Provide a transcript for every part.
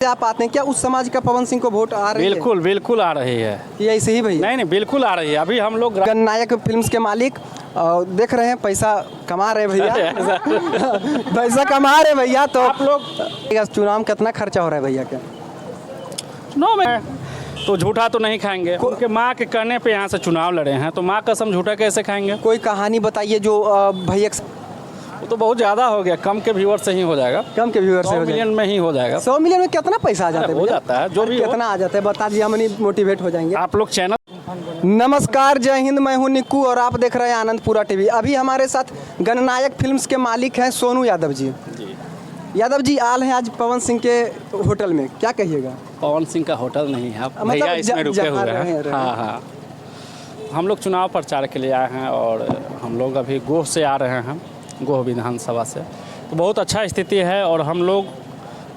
आप आते हैं क्या उस समाज का पवन सिंह को वोट आ रही है? बिल्कुल बिल्कुल आ रही है। ये ऐसे ही भैया? नहीं बिल्कुल आ रही है। अभी हम लोग जननायक फिल्म्स के मालिक देख रहे हैं, पैसा कमा रहे भैया पैसा कमा रहे भैया। तो आप लोग चुनाव में कितना खर्चा हो रहा है भैया क्या? चुनाव में तो झूठा तो नहीं खाएंगे। उनके माँ के कहने पे यहाँ से चुनाव लड़े हैं, तो माँ कसम झूठा कैसे खाएंगे? कोई कहानी बताइए जो भैया वो तो बहुत ज़्यादा हो गया। कम के व्यूअर से ही हो जाएगा। कम के व्यूअर से 100 हो मिलियन में ही हो जाएगा। 100 मिलियन में कितना पैसा आ जाता है? हो जाता है जो भी हो। कितना आ जाता है बता दीजिए, हम नहीं मोटिवेट हो जाएंगे। आप लोग चैनल नमस्कार, जय हिंद, मैं हूं निक्कू और आप देख रहे हैं आनंदपुरा टीवी। अभी हमारे साथ जननायक फिल्म्स के मालिक हैं सोनू यादव जी। यादव जी आल हैं आज पवन सिंह के होटल में, क्या कहिएगा? पवन सिंह का होटल नहीं है, मतलब भैया इसमें रुके जहाँ हुए हैं। रहे। हाँ हाँ, हम लोग चुनाव प्रचार के लिए आए हैं और हम लोग अभी गोह से आ रहे हैं, गोह विधानसभा से। तो बहुत अच्छा स्थिति है और हम लोग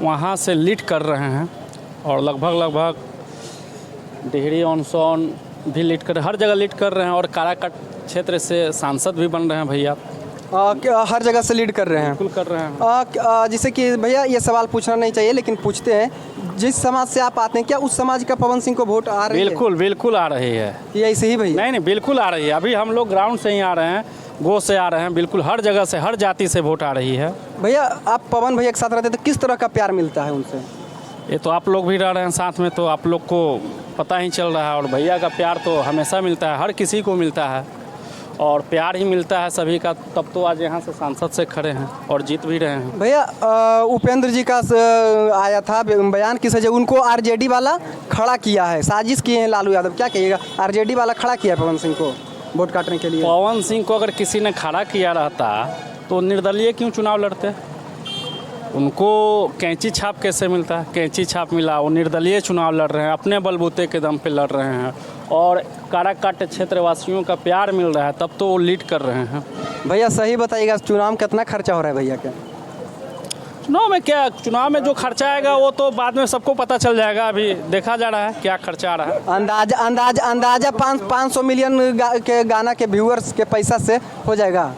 वहाँ से लीड कर रहे हैं और लगभग डिहरी ऑन सोन भी लीड कर, हर जगह लीड कर रहे हैं। और काराकाट क्षेत्र से सांसद भी बन रहे हैं भैया। हर जगह से लीड कर रहे हैं। बिल्कुल कर रहे हैं। जैसे कि भैया ये सवाल पूछना नहीं चाहिए लेकिन पूछते हैं, जिस समाज से आप आते हैं क्या उस समाज का पवन सिंह को वोट आ रही है? बिल्कुल बिल्कुल आ रही है। ये ऐसे ही भैया? नहीं बिल्कुल आ रही है। अभी हम लोग ग्राउंड से ही आ रहे हैं, गो से आ रहे हैं। बिल्कुल हर जगह से, हर जाति से वोट आ रही है। भैया आप पवन भैया के साथ रहते तो किस तरह का प्यार मिलता है उनसे? ये तो आप लोग भी रह रहे हैं साथ में, तो आप लोग को पता ही चल रहा है। और भैया का प्यार तो हमेशा मिलता है, हर किसी को मिलता है और प्यार ही मिलता है सभी का। तब तो आज यहाँ से सांसद से खड़े हैं और जीत भी रहे हैं। भैया उपेंद्र जी का आया था बयान, किस वजह उनको आरजेडी वाला खड़ा किया है, साजिश किए हैं लालू यादव, क्या कहिएगा? आरजेडी वाला खड़ा किया है पवन सिंह को वोट काटने के लिए। पवन सिंह को अगर किसी ने खड़ा किया रहता तो निर्दलीय क्यों चुनाव लड़ते? उनको कैंची छाप कैसे मिलता है? कैंची छाप मिला, वो निर्दलीय चुनाव लड़ रहे हैं, अपने बलबूते के दम पे लड़ रहे हैं और काराकाट क्षेत्रवासियों का प्यार मिल रहा है, तब तो वो लीड कर रहे हैं। भैया सही बताइएगा, चुनाव में कितना खर्चा हो रहा है भैया क्या? चुनाव में क्या, चुनाव में जो खर्चा आएगा वो तो बाद में सबको पता चल जाएगा। अभी देखा जा रहा है क्या खर्चा आ रहा है। अंदाजा 500 मिलियन के गाना के व्यूअर्स के पैसा से हो जाएगा।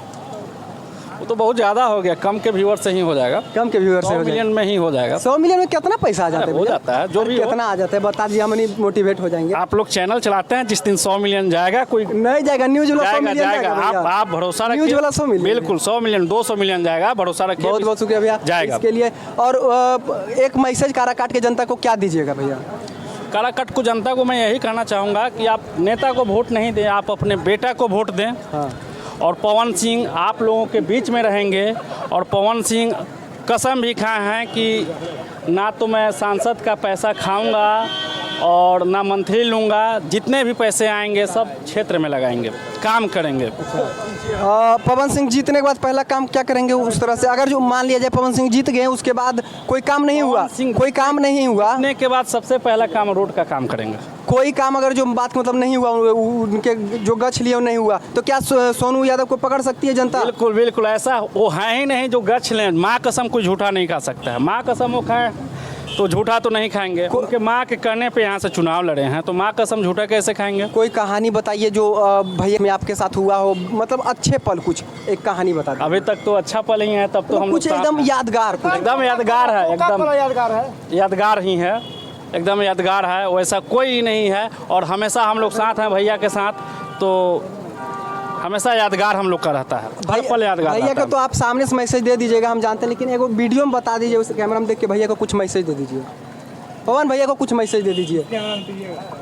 वो तो बहुत ज़्यादा हो गया। कम के व्यूअर से ही हो जाएगा। कम के व्यूअर से 100 मिलियन में ही हो जाएगा। 100 मिलियन में कितना पैसा आ जाता है? हो जाता है जो भी कितना आ जाता है बता दीजिए, हम नहीं मोटिवेट हो जाएंगे। आप लोग चैनल चलाते हैं, जिस दिन 100 मिलियन जाएगा कोई नहीं जाएगा। न्यूज वाला 100 मिलियन जाएगा। आप भरोसा रखिए। न्यूज वाला 100 मिलियन, बिल्कुल 100 मिलियन 200 मिलियन जाएगा, भरोसा रखिए। बहुत बहुत शुक्रिया भैया जाएगा इसके लिए। और एक मैसेज काराकाट के जनता को क्या दीजिएगा भैया? काराकाट को जनता को मैं यही कहना चाहूँगा कि आप नेता को वोट नहीं दें, आप अपने बेटा को वोट दें। हाँ। और पवन सिंह आप लोगों के बीच में रहेंगे और पवन सिंह कसम भी खाए हैं कि ना तो मैं सांसद का पैसा खाऊंगा और ना मंथली लूँगा, जितने भी पैसे आएंगे सब क्षेत्र में लगाएंगे, काम करेंगे। पवन सिंह जीतने के बाद पहला काम क्या करेंगे उस तरह से? अगर जो मान लिया जाए पवन सिंह जीत गए, उसके बाद कोई काम नहीं हुआ, कोई काम नहीं हुआ, जीतने के बाद सबसे पहला काम रोड का काम करेंगे। कोई काम अगर जो बात मतलब नहीं हुआ, उनके जो गछ लिए नहीं हुआ, तो क्या सोनू यादव को पकड़ सकती है जनता? बिल्कुल बिल्कुल, ऐसा वो है ही नहीं जो गछ लें। माँ कसम कोई झूठा नहीं खा सकता है। माँ कसम वो खाएं तो झूठा तो नहीं खाएंगे। उनके माँ के कहने पे यहाँ से चुनाव लड़े हैं, तो माँ कसम झूठा कैसे खाएंगे? कोई कहानी बताइए जो भैया में आपके साथ हुआ हो, मतलब अच्छे पल, कुछ एक कहानी बता दीजिए। अभी तक तो अच्छा पल ही है, तब तो हम कुछ एकदम यादगार, एकदम यादगार है, एकदम यादगार है, यादगार ही है, एकदम यादगार है। वैसा कोई नहीं है और हमेशा हम लोग साथ हैं भैया के साथ, तो हमेशा यादगार हम लोग का रहता है, हर पल यादगार। भैया का तो आप सामने से मैसेज दे दीजिएगा, हम जानते हैं, लेकिन एगो वीडियो में बता दीजिए, उस कैमरा में देख के भैया को कुछ मैसेज दे दीजिए। पवन भैया को कुछ मैसेज दे दीजिए।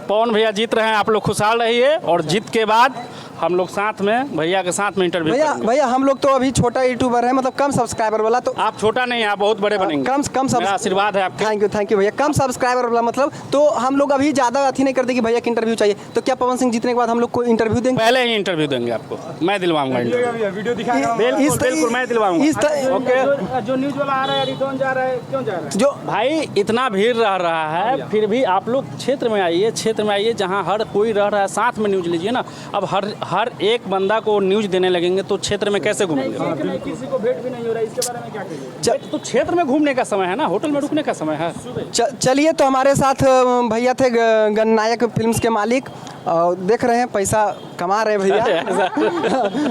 पवन भैया जीत रहे हैं, आप लोग खुशहाल रहिए और जीत के बाद हम लोग साथ में भैया के साथ में इंटरव्यू करेंगे। भैया हम लोग तो अभी छोटा यूट्यूबर है, मतलब कम सब्सक्राइबर वाला। तो आप छोटा नहीं है, आप बहुत बड़े बनेंगे। कम आशीर्वाद है आपका। थैंक यू भैया। कम सब्सक्राइबर वाला मतलब, तो हम लोग अभी ज़्यादा अथी नहीं करते कि भैया की इंटरव्यू चाहिए। तो क्या पवन सिंह जीतने के बाद हम लोग को इंटरव्यू देंगे? पहले ही इंटरव्यू देंगे आपको, मैं दिलवाऊंगा वीडियो दिखाऊंगा। बिल्कुल मैं दिलवाऊंगा। ओके, जो न्यूज वाला आ रहा है, रिटर्न जा रहा है, क्यों जा रहा है? जो भाई इतना भीड़ रह रहा है, फिर भी आप लोग क्षेत्र में आइए, क्षेत्र में आइए जहाँ हर कोई रह रहा है, साथ में न्यूज लीजिए ना। अब हर एक बंदा को न्यूज देने लगेंगे तो क्षेत्र में कैसे घूमेंगे? किसी को भेंट भी नहीं हो रहा है, इसके बारे में क्या कहिए? तो क्षेत्र में घूमने का समय है ना, होटल में रुकने का समय है। चलिए, तो हमारे साथ भैया थे जननायक फिल्म्स के मालिक, देख रहे हैं पैसा कमा रहे भैया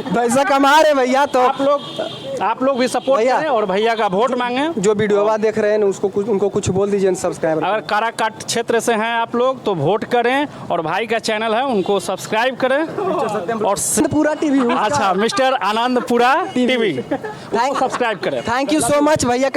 पैसा कमा रहे भैया। तो आप लोग भी सपोर्ट भैया। करें और भैया का वोट मांगें। जो वीडियोवा देख रहे हैं उसको उनको कुछ बोल दीजिए सब्सक्राइबर। अगर काराकाट क्षेत्र से हैं आप लोग तो वोट करें और भाई का चैनल है उनको सब्सक्राइब करें और पूरा टीवी। अच्छा मिस्टर आनंदपुरा टीवी सब्सक्राइब करें। थैंक यू सो मच भैया।